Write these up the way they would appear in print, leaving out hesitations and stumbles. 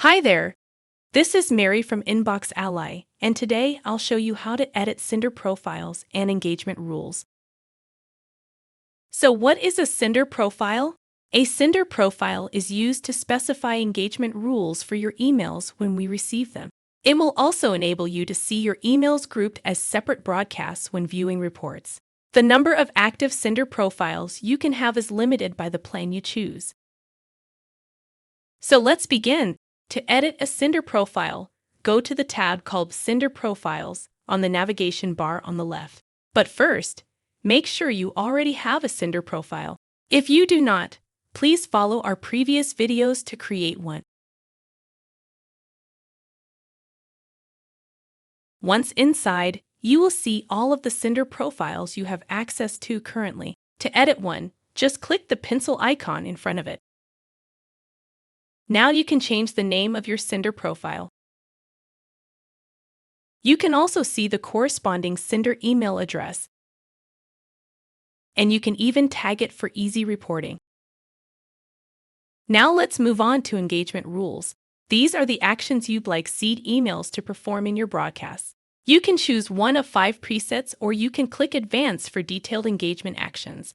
Hi there! This is Mary from InboxAlly, and today I'll show you how to edit sender profiles and engagement rules. So what is a sender profile? A sender profile is used to specify engagement rules for your emails when we receive them. It will also enable you to see your emails grouped as separate broadcasts when viewing reports. The number of active sender profiles you can have is limited by the plan you choose. So let's begin. To edit a sender profile, go to the tab called Sender Profiles on the navigation bar on the left. But first, make sure you already have a sender profile. If you do not, please follow our previous videos to create one. Once inside, you will see all of the sender profiles you have access to currently. To edit one, just click the pencil icon in front of it. Now you can change the name of your sender profile. You can also see the corresponding sender email address, and you can even tag it for easy reporting. Now let's move on to engagement rules. These are the actions you'd like seed emails to perform in your broadcasts. You can choose one of 5 presets, or you can click Advanced for detailed engagement actions.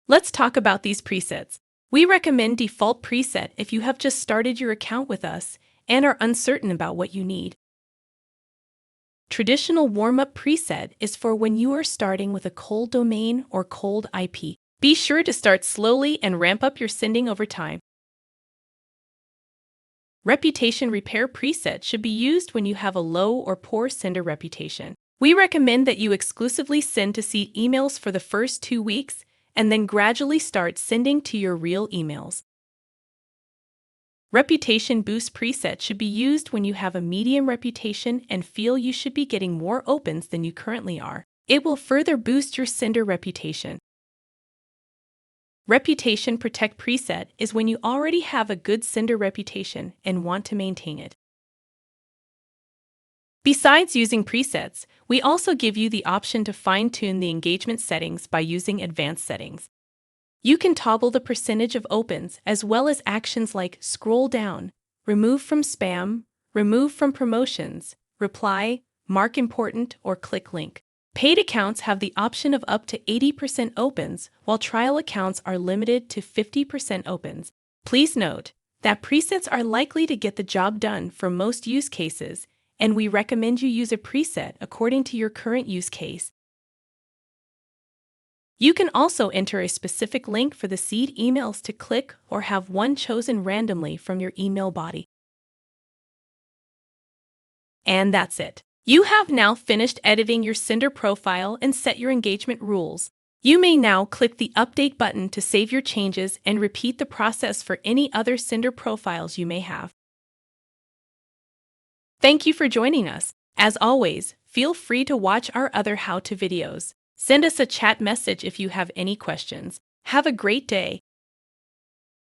Let's talk about these presets. We recommend Default Preset if you have just started your account with us and are uncertain about what you need. Traditional Warm-Up Preset is for when you are starting with a cold domain or cold IP. Be sure to start slowly and ramp up your sending over time. Reputation Repair Preset should be used when you have a low or poor sender reputation. We recommend that you exclusively send to seed emails for the first 2 weeks and then gradually start sending to your real emails. Reputation Boost Preset should be used when you have a medium reputation and feel you should be getting more opens than you currently are. It will further boost your sender reputation. Reputation Protect Preset is when you already have a good sender reputation and want to maintain it. Besides using presets, we also give you the option to fine-tune the engagement settings by using advanced settings. You can toggle the percentage of opens as well as actions like scroll down, remove from spam, remove from promotions, reply, mark important, or click link. Paid accounts have the option of up to 80% opens, while trial accounts are limited to 50% opens. Please note that presets are likely to get the job done for most use cases, and we recommend you use a preset according to your current use case. You can also enter a specific link for the seed emails to click or have one chosen randomly from your email body. And that's it. You have now finished editing your sender profile and set your engagement rules. You may now click the Update button to save your changes and repeat the process for any other sender profiles you may have. Thank you for joining us. As always, feel free to watch our other how-to videos. Send us a chat message if you have any questions. Have a great day.